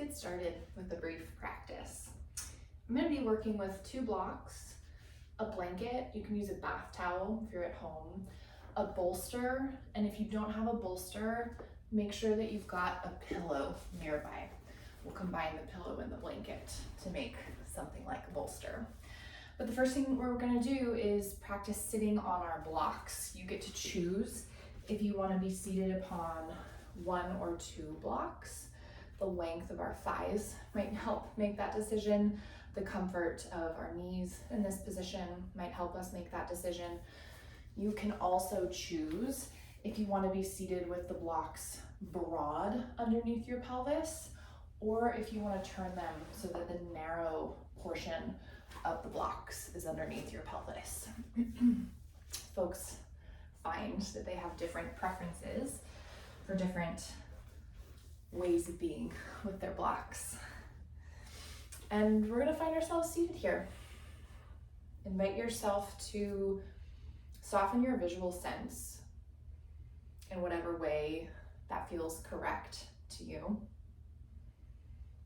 get started with a brief practice. I'm going to be working with 2 blocks, a blanket, you can use a bath towel if you're at home, a bolster, and if you don't have a bolster, make sure that you've got a pillow nearby. We'll combine the pillow and the blanket to make something like a bolster. But the first thing we're going to do is practice sitting on our blocks. You get to choose if you want to be seated upon 1 or 2 blocks. The length of our thighs might help make that decision. The comfort of our knees in this position might help us make that decision. You can also choose if you want to be seated with the blocks broad underneath your pelvis, or if you want to turn them so that the narrow portion of the blocks is underneath your pelvis. Folks find that they have different preferences for different ways of being with their blocks. And we're going to find ourselves seated here. Invite yourself to soften your visual sense in whatever way that feels correct to you.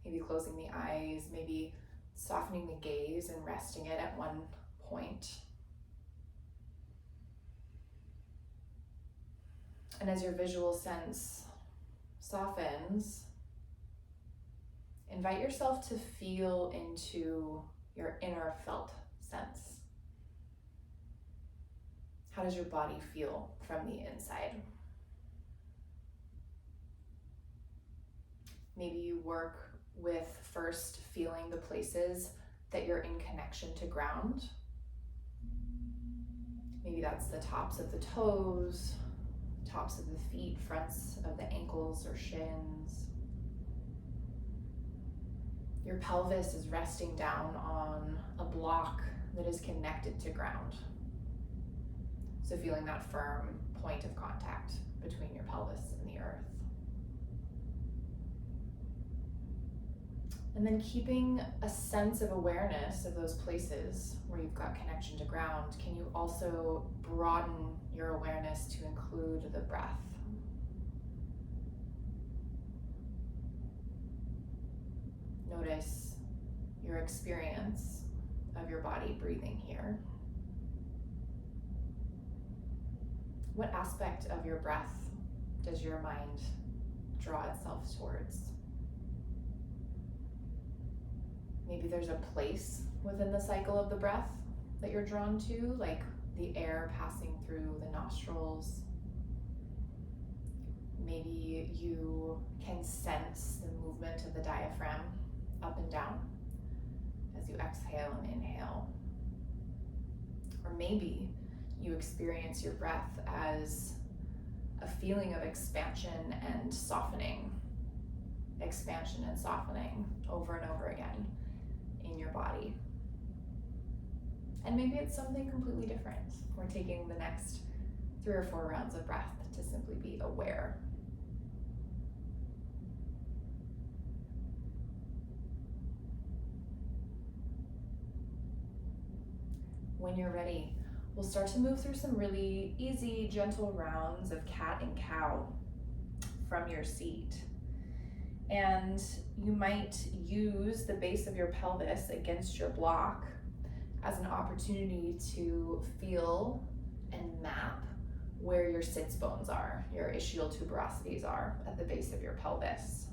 Maybe closing the eyes, maybe softening the gaze and resting it at one point. And as your visual sense softens, invite yourself to feel into your inner felt sense. How does your body feel from the inside? Maybe you work with first feeling the places that you're in connection to ground. Maybe that's the tops of the toes, tops of the feet, fronts of the ankles or shins. Your pelvis is resting down on a block that is connected to ground. So feeling that firm point of contact between your pelvis and the earth. And then keeping a sense of awareness of those places where you've got connection to ground, can you also broaden your awareness to include the breath? Notice your experience of your body breathing here. What aspect of your breath does your mind draw itself towards? Maybe there's a place within the cycle of the breath that you're drawn to, like the air passing through the nostrils. Maybe you can sense the movement of the diaphragm up and down as you exhale and inhale. Or maybe you experience your breath as a feeling of expansion and softening over and over again in your body. And maybe it's something completely different. We're taking the next 3 or 4 rounds of breath to simply be aware. When you're ready, we'll start to move through some really easy, gentle rounds of cat and cow from your seat. And you might use the base of your pelvis against your block as an opportunity to feel and map where your sits bones are, your ischial tuberosities are at the base of your pelvis.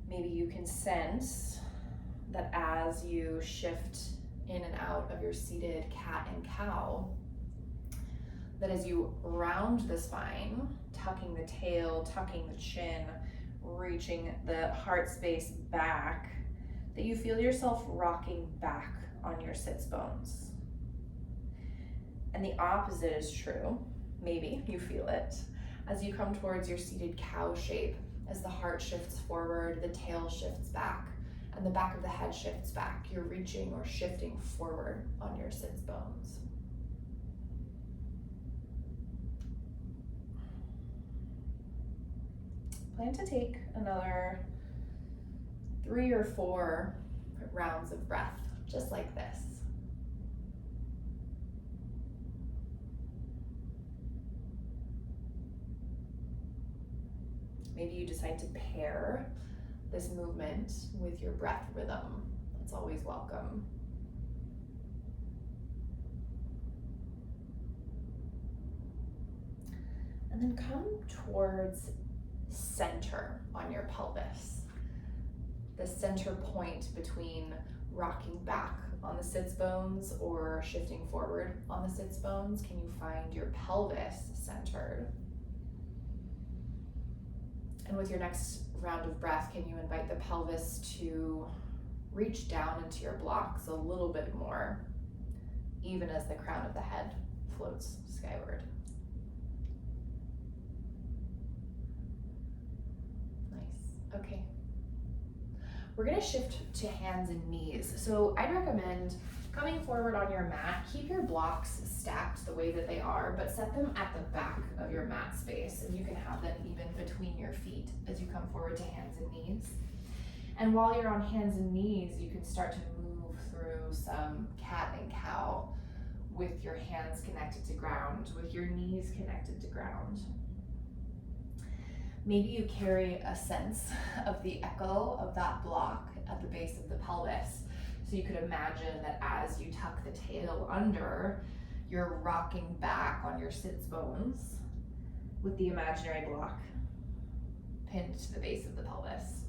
Maybe you can sense that as you shift in and out of your seated cat and cow, that as you round the spine, tucking the tail, tucking the chin, reaching the heart space back, that you feel yourself rocking back on your sits bones. And the opposite is true. Maybe you feel it as you come towards your seated cow shape, as the heart shifts forward, the tail shifts back, and the back of the head shifts back. You're reaching or shifting forward on your sits bones. Plan to take another 3 or 4 rounds of breath, just like this. maybe you decide to pair this movement with your breath rhythm. That's always welcome. And then come towards center on your pelvis. The center point between rocking back on the sits bones or shifting forward on the sits bones. Can you find your pelvis centered? And with your next round of breath, can you invite the pelvis to reach down into your blocks a little bit more, even as the crown of the head floats skyward. Nice, okay. We're gonna shift to hands and knees. So I'd recommend coming forward on your mat, keep your blocks stacked the way that they are, but set them at the back of your mat space, and you can have them even between your feet as you come forward to hands and knees. And while you're on hands and knees, you can start to move through some cat and cow with your hands connected to ground, with your knees connected to ground. Maybe you carry a sense of the echo of that block at the base of the pelvis. So you could imagine that as you tuck the tail under, you're rocking back on your sits bones with the imaginary block pinned to the base of the pelvis.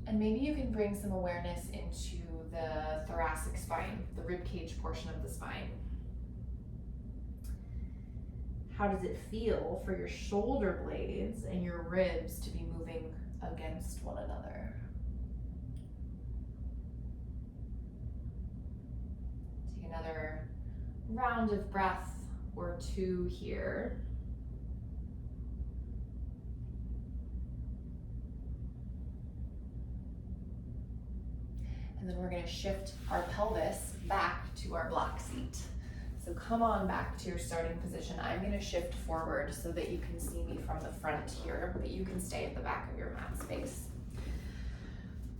And maybe you can bring some awareness into the thoracic spine, the rib cage portion of the spine. How does it feel for your shoulder blades and your ribs to be moving against one another? Take another round of breath or two here. And then we're going to shift our pelvis back to our block seat. So come on back to your starting position. I'm going to shift forward so that you can see me from the front here, but you can stay at the back of your mat space.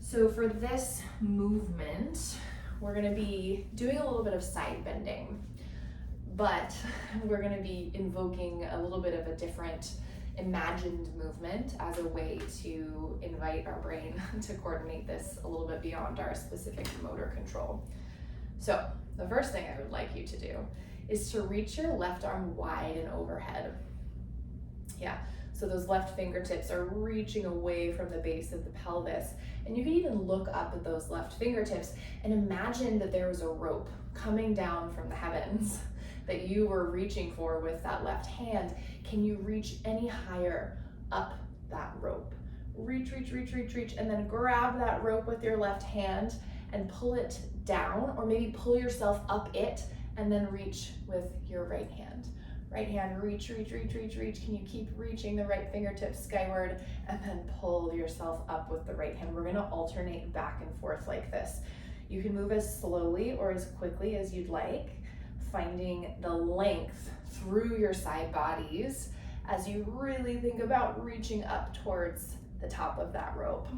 So for this movement, we're going to be doing a little bit of side bending, but we're going to be invoking a little bit of a different imagined movement as a way to invite our brain to coordinate this a little bit beyond our specific motor control. So the first thing I would like you to do is to reach your left arm wide and overhead. Yeah, so those left fingertips are reaching away from the base of the pelvis. And you can even look up at those left fingertips and imagine that there was a rope coming down from the heavens that you were reaching for with that left hand. Can you reach any higher up that rope? Reach, reach, reach, reach, reach, and then grab that rope with your left hand and pull it down, or maybe pull yourself up it and then reach with your right hand. Right hand, reach, reach, reach, reach, reach. Can you keep reaching the right fingertips skyward and then pull yourself up with the right hand? We're gonna alternate back and forth like this. You can move as slowly or as quickly as you'd like, finding the length through your side bodies as you really think about reaching up towards the top of that rope.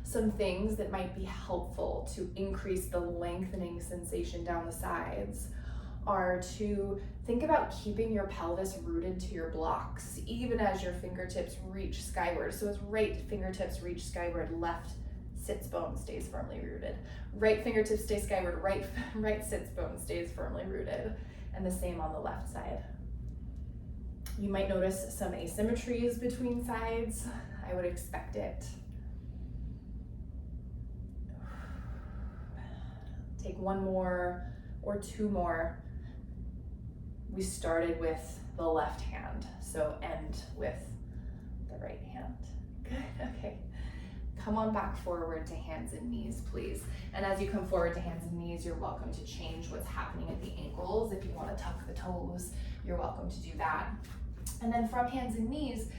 Some things that might be helpful to increase the lengthening sensation down the sides are to think about keeping your pelvis rooted to your blocks, even as your fingertips reach skyward. So as right fingertips reach skyward, left sits bone stays firmly rooted. Right fingertips stay skyward, right sits bone stays firmly rooted. And the same on the left side. You might notice some asymmetries between sides. I would expect it. Take one more or two more. We started with the left hand, so end with the right hand. Good, okay. Come on back forward to hands and knees, please. And as you come forward to hands and knees, you're welcome to change what's happening at the ankles. If you want to tuck the toes, you're welcome to do that. And then from hands and knees,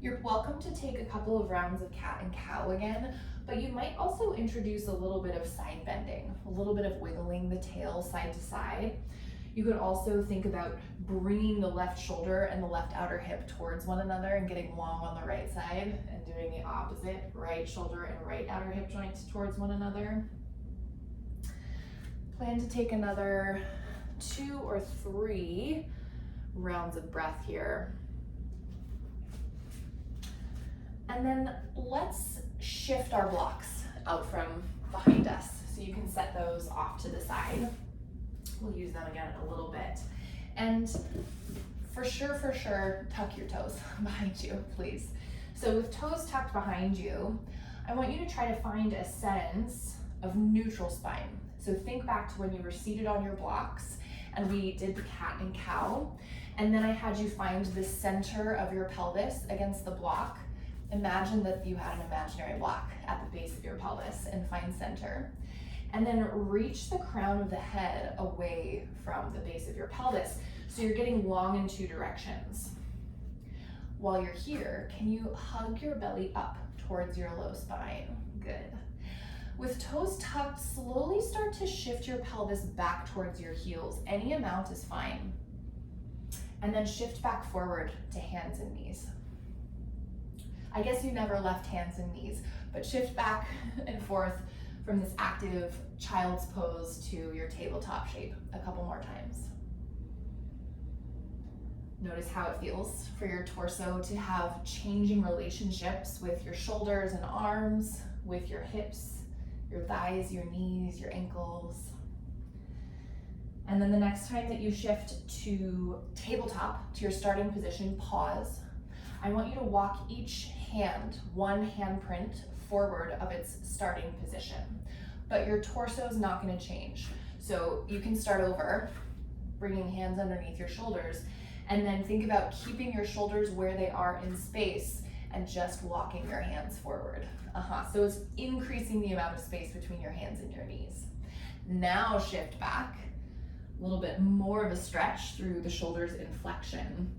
you're welcome to take a couple of rounds of cat and cow again, but you might also introduce a little bit of side bending, a little bit of wiggling the tail side to side. You could also think about bringing the left shoulder and the left outer hip towards one another and getting long on the right side, and doing the opposite, right shoulder and right outer hip joints towards one another. Plan to take another 2 or 3 rounds of breath here. And then let's shift our blocks out from behind us. So you can set those off to the side. We'll use them again a little bit. And for sure, tuck your toes behind you, please. So with toes tucked behind you, I want you to try to find a sense of neutral spine. So think back to when you were seated on your blocks and we did the cat and cow. And then I had you find the center of your pelvis against the block. Imagine that you had an imaginary block at the base of your pelvis and find center. And then reach the crown of the head away from the base of your pelvis. So you're getting long in two directions. While you're here, can you hug your belly up towards your low spine? Good. With toes tucked, slowly start to shift your pelvis back towards your heels. Any amount is fine. And then shift back forward to hands and knees. I guess you never left hands and knees, but shift back and forth from this active child's pose to your tabletop shape a couple more times. Notice how it feels for your torso to have changing relationships with your shoulders and arms, with your hips, your thighs, your knees, your ankles. And then the next time that you shift to tabletop, to your starting position, pause. I want you to walk each hand, one handprint forward of its starting position, but your torso is not going to change. So you can start over, bringing hands underneath your shoulders, and then think about keeping your shoulders where they are in space and just walking your hands forward. So it's increasing the amount of space between your hands and your knees. Now shift back, a little bit more of a stretch through the shoulders in flexion.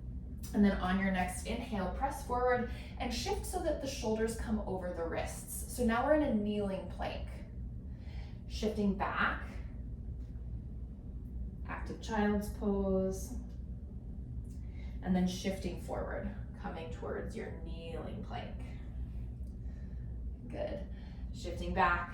And then on your next inhale, press forward and shift so that the shoulders come over the wrists. So now we're in a kneeling plank. Shifting back, active child's pose, and then shifting forward, coming towards your kneeling plank. Good. Shifting back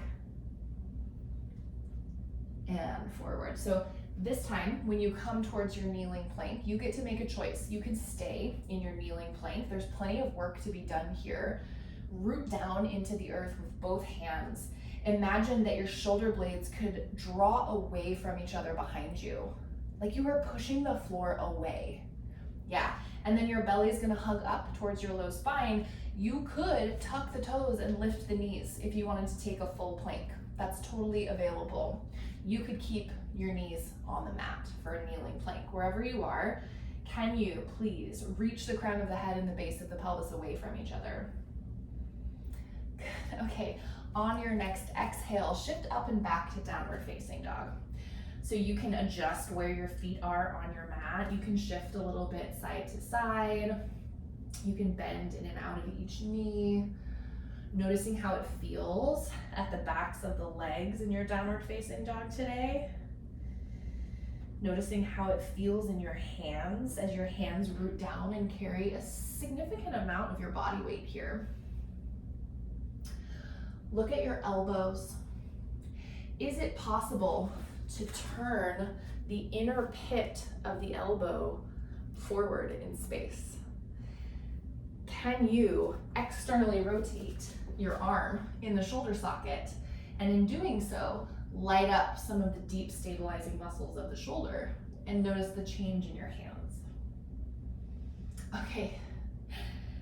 and forward. So this time, when you come towards your kneeling plank, you get to make a choice. You can stay in your kneeling plank. There's plenty of work to be done here. Root down into the earth with both hands. Imagine that your shoulder blades could draw away from each other behind you, like you were pushing the floor away. Yeah, and then your belly is gonna hug up towards your low spine. You could tuck the toes and lift the knees if you wanted to take a full plank. That's totally available. You could keep your knees on the mat for a kneeling plank. Wherever you are, can you please reach the crown of the head and the base of the pelvis away from each other? Good. Okay, on your next exhale, shift up and back to downward facing dog. So you can adjust where your feet are on your mat. You can shift a little bit side to side. You can bend in and out of each knee. Noticing how it feels at the backs of the legs in your downward facing dog today. Noticing how it feels in your hands as your hands root down and carry a significant amount of your body weight here. Look at your elbows. Is it possible to turn the inner pit of the elbow forward in space? Can you externally rotate your arm in the shoulder socket, and in doing so, light up some of the deep stabilizing muscles of the shoulder and notice the change in your hands? Okay,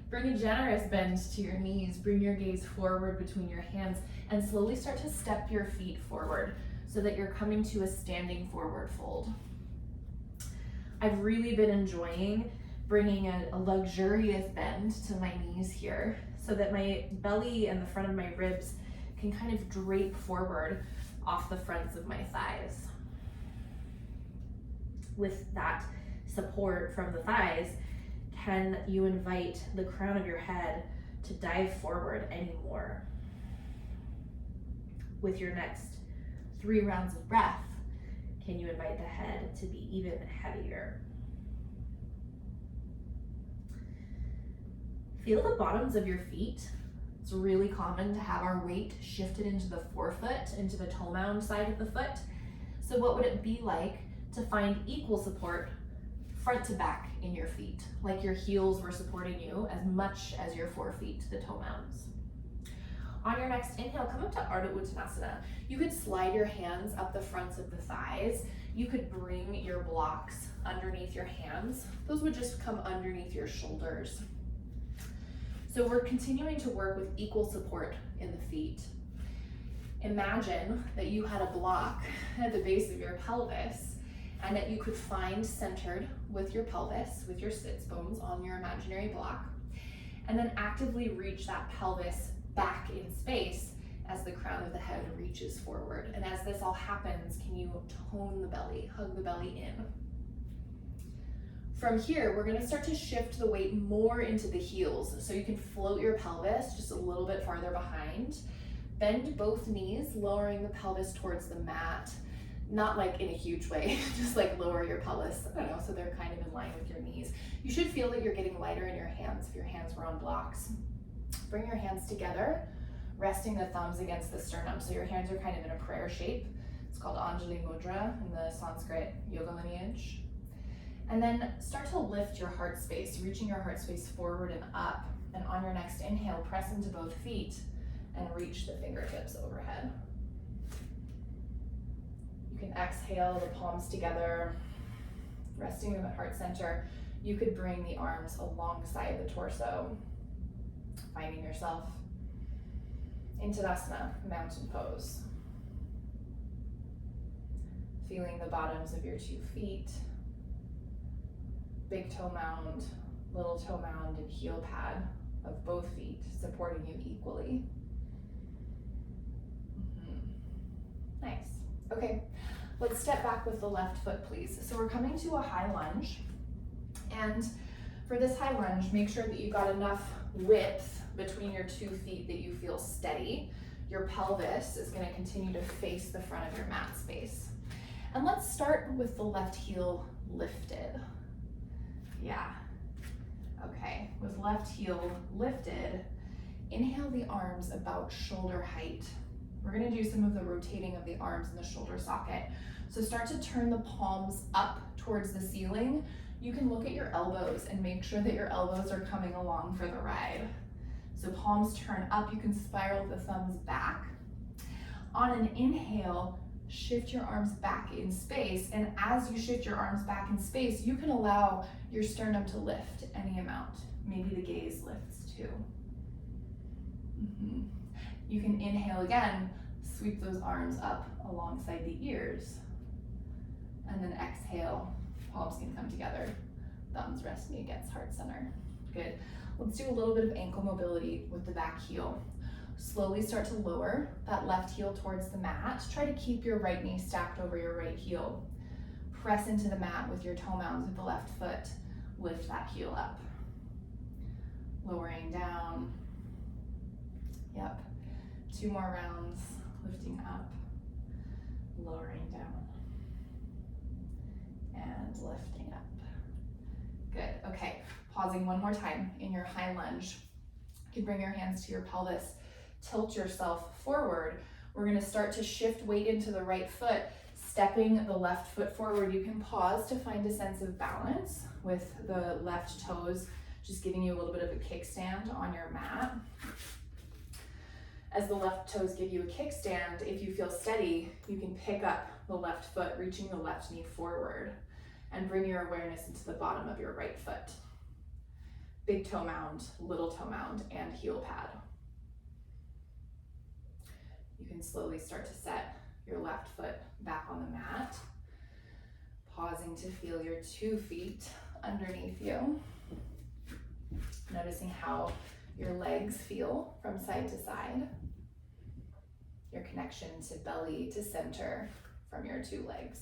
bring a generous bend to your knees, bring your gaze forward between your hands, and slowly start to step your feet forward so that you're coming to a standing forward fold. I've really been enjoying bringing a luxurious bend to my knees here so that my belly and the front of my ribs can kind of drape forward off the fronts of my thighs. With that support from the thighs, can you invite the crown of your head to dive forward any more? With your next 3 rounds of breath, can you invite the head to be even heavier? Feel the bottoms of your feet. It's really common to have our weight shifted into the forefoot, into the toe mound side of the foot. So what would it be like to find equal support front to back in your feet, like your heels were supporting you as much as your forefeet, the toe mounds. On your next inhale, come up to Ardha Uttanasana. You could slide your hands up the fronts of the thighs. You could bring your blocks underneath your hands. Those would just come underneath your shoulders. So we're continuing to work with equal support in the feet. Imagine that you had a block at the base of your pelvis and that you could find centered with your pelvis, with your sits bones on your imaginary block, and then actively reach that pelvis back in space as the crown of the head reaches forward. And as this all happens, can you tone the belly, hug the belly in? From here, we're gonna start to shift the weight more into the heels. So you can float your pelvis just a little bit farther behind. Bend both knees, lowering the pelvis towards the mat. Not like in a huge way, just like lower your pelvis, I don't know, so they're kind of in line with your knees. You should feel that you're getting lighter in your hands if your hands were on blocks. Bring your hands together, resting the thumbs against the sternum. So your hands are kind of in a prayer shape. It's called Anjali Mudra in the Sanskrit yoga lineage. And then start to lift your heart space, reaching your heart space forward and up. And on your next inhale, press into both feet and reach the fingertips overhead. You can exhale the palms together, resting them at heart center. You could bring the arms alongside the torso, finding yourself in Tadasana, mountain pose. Feeling the bottoms of your 2 feet, big toe mound, little toe mound, and heel pad of both feet supporting you equally. Nice. Okay, let's step back with the left foot, please. So we're coming to a high lunge. And for this high lunge, make sure that you've got enough width between your 2 feet that you feel steady. Your pelvis is going to continue to face the front of your mat space. And let's start with the left heel lifted. Yeah. Okay, with left heel lifted, inhale the arms about shoulder height. We're going to do some of the rotating of the arms in the shoulder socket. So start to turn the palms up towards the ceiling. You can look at your elbows and make sure that your elbows are coming along for the ride. So palms turn up, you can spiral the thumbs back. On an inhale, shift your arms back in space, and as you shift your arms back in space, you can allow your sternum to lift any amount. Maybe the gaze lifts too. You can inhale again, sweep those arms up alongside the ears, and then exhale, palms can come together, thumbs resting against heart center. Good. Let's do a little bit of ankle mobility with the back heel. Slowly start to lower that left heel towards the mat. Try to keep your right knee stacked over your right heel. Press into the mat with your toe mounds with the left foot. Lift that heel up. Lowering down. Yep. 2 more rounds. Lifting up. Lowering down. And lifting up. Good. Okay. Pausing one more time in your high lunge. You can bring your hands to your pelvis. Tilt yourself forward. We're going to start to shift weight into the right foot, stepping the left foot forward. You can pause to find a sense of balance with the left toes, just giving you a little bit of a kickstand on your mat. As the left toes give you a kickstand, if you feel steady, you can pick up the left foot, reaching the left knee forward, and bring your awareness into the bottom of your right foot. Big toe mound, little toe mound, and heel pad. You can slowly start to set your left foot back on the mat, pausing to feel your 2 feet underneath you. Noticing how your legs feel from side to side. Your connection to belly to center from your 2 legs.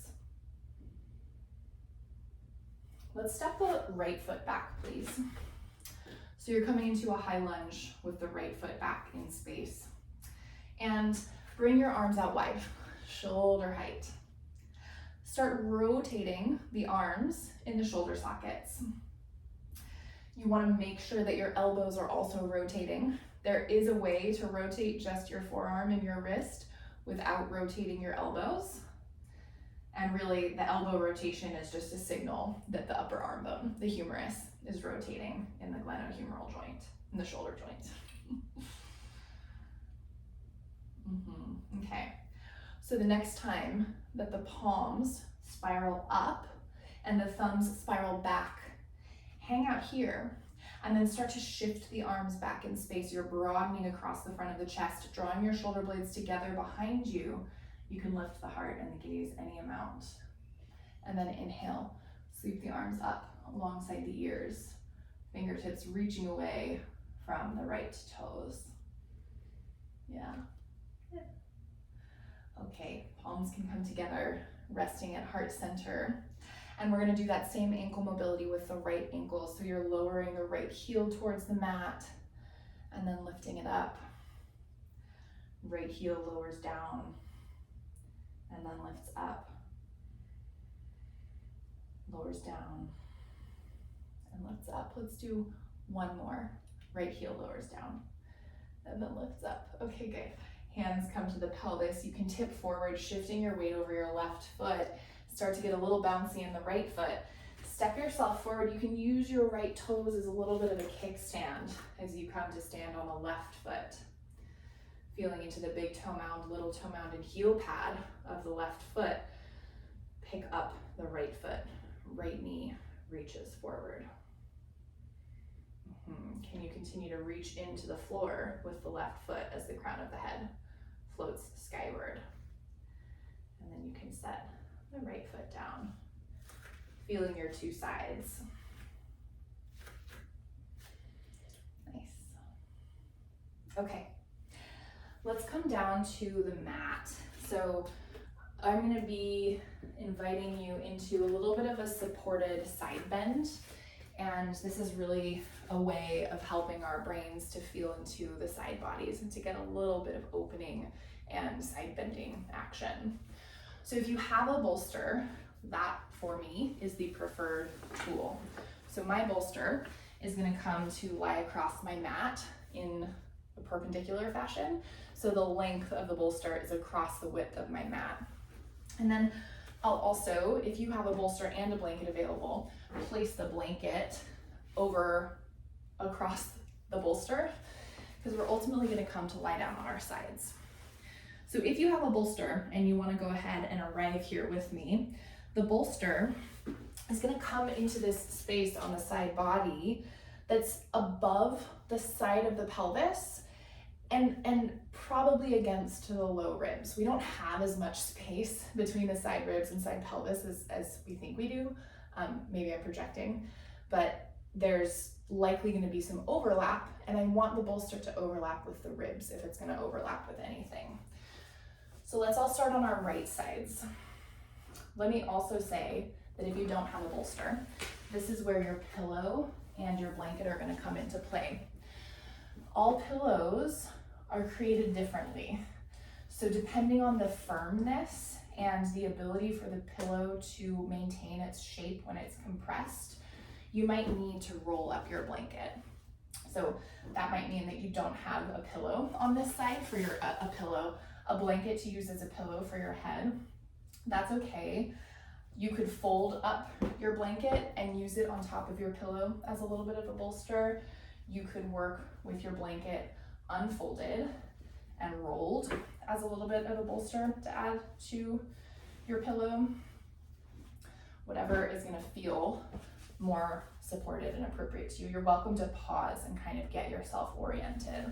Let's step the right foot back, please. So you're coming into a high lunge with the right foot back in space. And bring your arms out wide, shoulder height. Start rotating the arms in the shoulder sockets. You want to make sure that your elbows are also rotating. There is a way to rotate just your forearm and your wrist without rotating your elbows. And really the elbow rotation is just a signal that the upper arm bone, the humerus, is rotating in the glenohumeral joint, in the shoulder joint. Okay, so the next time that the palms spiral up and the thumbs spiral back, hang out here and then start to shift the arms back in space. You're broadening across the front of the chest, drawing your shoulder blades together behind you. You can lift the heart and the gaze any amount. And then inhale, sweep the arms up alongside the ears, fingertips reaching away from the right toes. Yeah. Okay, palms can come together, resting at heart center. And we're gonna do that same ankle mobility with the right ankle. So you're lowering the right heel towards the mat and then lifting it up. Right heel lowers down and then lifts up. Lowers down and lifts up. Let's do one more. Right heel lowers down and then lifts up. Okay, good. Hands come to the pelvis. You can tip forward, shifting your weight over your left foot. Start to get a little bouncy in the right foot. Step yourself forward. You can use your right toes as a little bit of a kickstand as you come to stand on the left foot. Feeling into the big toe mound, little toe mound, and heel pad of the left foot. Pick up the right foot. Right knee reaches forward. Can you continue to reach into the floor with the left foot as the crown of the head floats skyward? And then you can set the right foot down, feeling your two sides. Nice. Okay, let's come down to the mat. So I'm going to be inviting you into a little bit of a supported side bend. And this is really a way of helping our brains to feel into the side bodies and to get a little bit of opening and side bending action. So if you have a bolster, that for me is the preferred tool. So my bolster is going to come to lie across my mat in a perpendicular fashion. So the length of the bolster is across the width of my mat. And then I'll also, if you have a bolster and a blanket available, place the blanket over across the bolster, because we're ultimately going to come to lie down on our sides. So if you have a bolster and you want to go ahead and arrive here with me, the bolster is going to come into this space on the side body that's above the side of the pelvis and probably against the low ribs. We don't have as much space between the side ribs and side pelvis as we think we do. Maybe I'm projecting, but there's likely going to be some overlap, and I want the bolster to overlap with the ribs if it's going to overlap with anything. So let's all start on our right sides. Let me also say that if you don't have a bolster, this is where your pillow and your blanket are going to come into play. All pillows are created differently. So depending on the firmness and the ability for the pillow to maintain its shape when it's compressed, you might need to roll up your blanket. So that might mean that you don't have a pillow on this side for your a blanket to use as a pillow for your head. That's okay. You could fold up your blanket and use it on top of your pillow as a little bit of a bolster. You could work with your blanket unfolded and rolled as a little bit of a bolster to add to your pillow. Whatever is going to feel more supported and appropriate to you. You're welcome to pause and kind of get yourself oriented.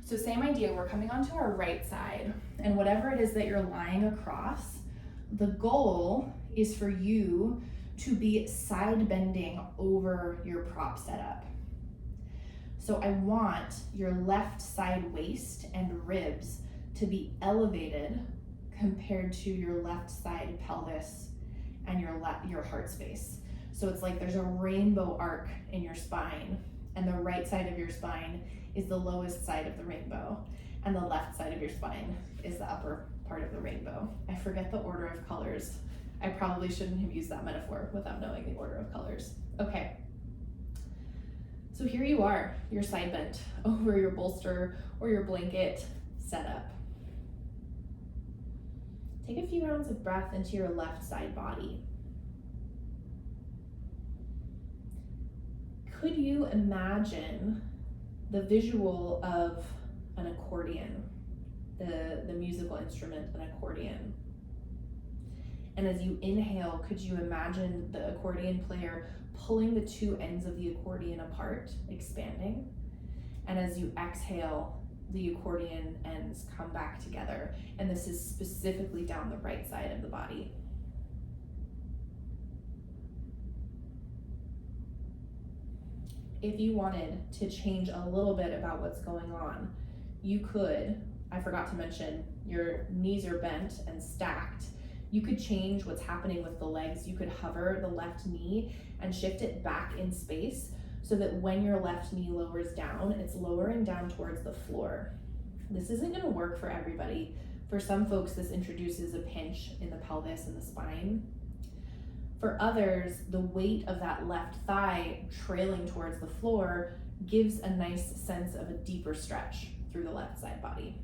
So same idea, we're coming onto our right side, and whatever it is that you're lying across, the goal is for you to be side bending over your prop setup. So I want your left side waist and ribs to be elevated compared to your left side pelvis and your heart space. So it's like there's a rainbow arc in your spine, and the right side of your spine is the lowest side of the rainbow, and the left side of your spine is the upper part of the rainbow. I forget the order of colors. I probably shouldn't have used that metaphor without knowing the order of colors. Okay. So here you are, your side bent over your bolster or your blanket setup. Take a few rounds of breath into your left side body. Could you imagine the visual of an accordion, the musical instrument, an accordion? And as you inhale, could you imagine the accordion player pulling the two ends of the accordion apart, expanding? And as you exhale, the accordion ends come back together. And this is specifically down the right side of the body. If you wanted to change a little bit about what's going on, you could, I forgot to mention, your knees are bent and stacked. You could change what's happening with the legs. You could hover the left knee and shift it back in space so that when your left knee lowers down, it's lowering down towards the floor. This isn't gonna work for everybody. For some folks, this introduces a pinch in the pelvis and the spine. For others, the weight of that left thigh trailing towards the floor gives a nice sense of a deeper stretch through the left side body.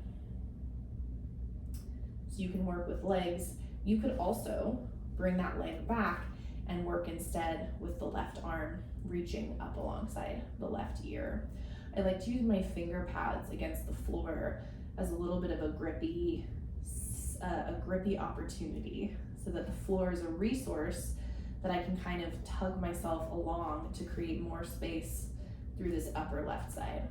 So you can work with legs. You could also bring that leg back and work instead with the left arm reaching up alongside the left ear. I like to use my finger pads against the floor as a little bit of a grippy opportunity, so that the floor is a resource that I can kind of tug myself along to create more space through this upper left side.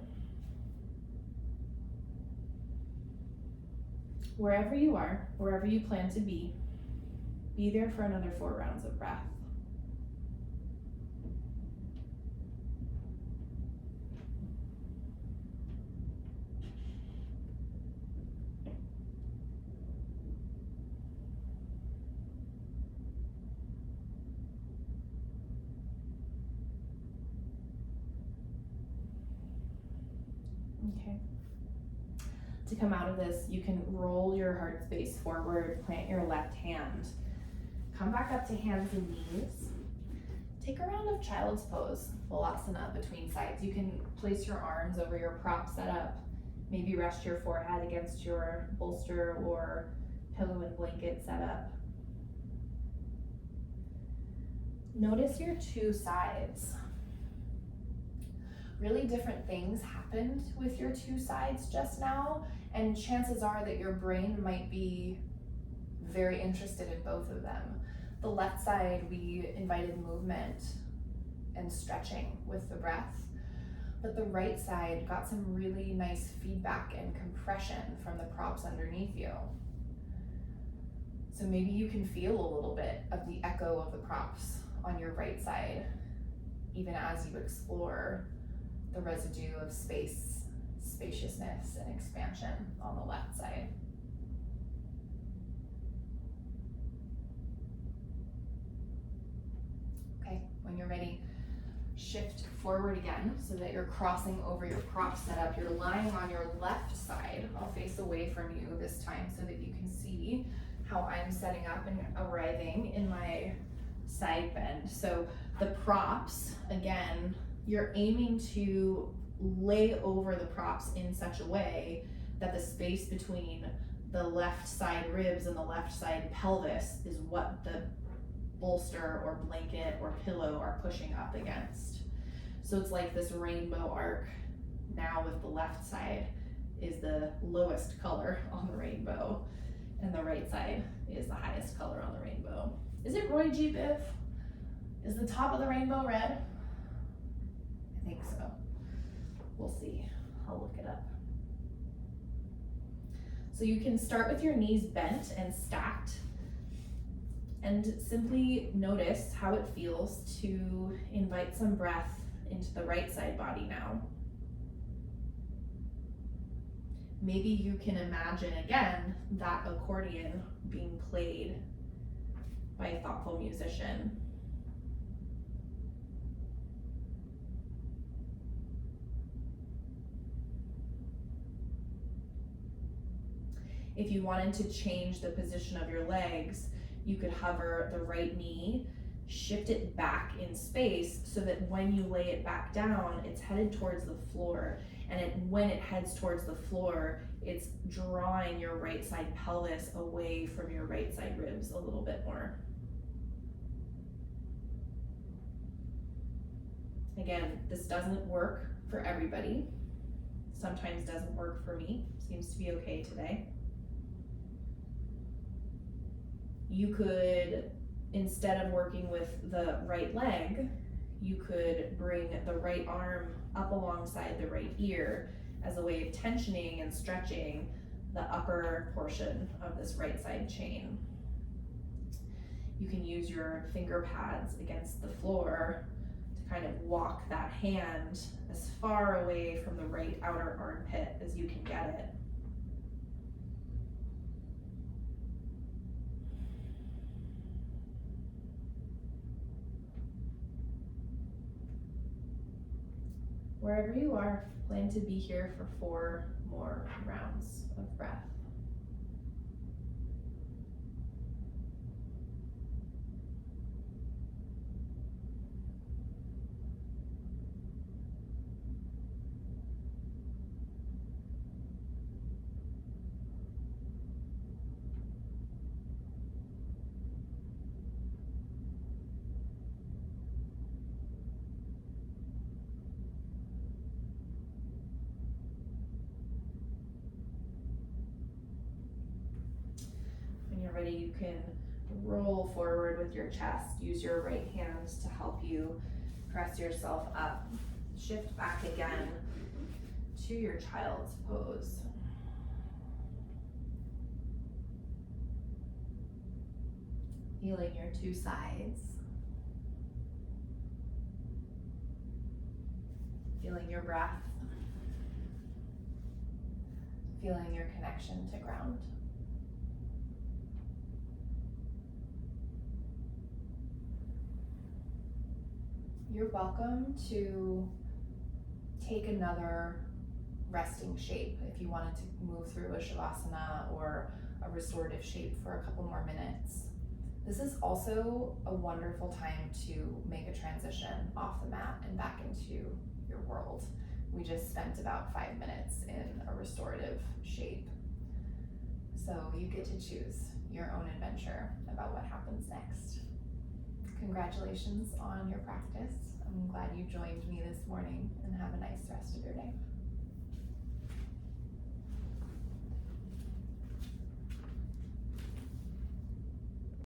Wherever you are, wherever you plan to be there for another 4 rounds of breath. Okay. To come out of this, you can roll your heart space forward, plant your left hand. Come back up to hands and knees. Take a round of child's pose, Balasana, between sides. You can place your arms over your prop setup. Maybe rest your forehead against your bolster or pillow and blanket setup. Notice your two sides. Really different things happened with your two sides just now, and chances are that your brain might be very interested in both of them. The left side, we invited movement and stretching with the breath, but the right side got some really nice feedback and compression from the props underneath you. So maybe you can feel a little bit of the echo of the props on your right side, even as you explore the residue of space, spaciousness, and expansion on the left side. Okay, when you're ready, shift forward again so that you're crossing over your prop setup. You're lying on your left side. I'll face away from you this time so that you can see how I'm setting up and arriving in my side bend. So the props, again, you're aiming to lay over the props in such a way that the space between the left side ribs and the left side pelvis is what the bolster or blanket or pillow are pushing up against. So it's like this rainbow arc. Now with the left side is the lowest color on the rainbow, and the right side is the highest color on the rainbow. Is it Roy G. Biv? Is the top of the rainbow red? I think so. We'll see. I'll look it up. So you can start with your knees bent and stacked, and simply notice how it feels to invite some breath into the right side body now. Maybe you can imagine again that accordion being played by a thoughtful musician. If you wanted to change the position of your legs, you could hover the right knee, shift it back in space so that when you lay it back down, it's headed towards the floor. And when it heads towards the floor, it's drawing your right side pelvis away from your right side ribs a little bit more. Again, this doesn't work for everybody. Sometimes doesn't work for me. Seems to be okay today. You could, instead of working with the right leg, you could bring the right arm up alongside the right ear as a way of tensioning and stretching the upper portion of this right side chain. You can use your finger pads against the floor to kind of walk that hand as far away from the right outer armpit as you can get it. Wherever you are, plan to be here for 4 more rounds of breath. When you're ready, you can roll forward with your chest. Use your right hand to help you press yourself up. Shift back again to your child's pose. Feeling your 2 sides. Feeling your breath. Feeling your connection to ground. You're welcome to take another resting shape if you wanted to move through a shavasana or a restorative shape for a couple more minutes. This is also a wonderful time to make a transition off the mat and back into your world. We just spent about 5 minutes in a restorative shape. So you get to choose your own adventure about what happens next. Congratulations on your practice. I'm glad you joined me this morning, and have a nice rest of your day.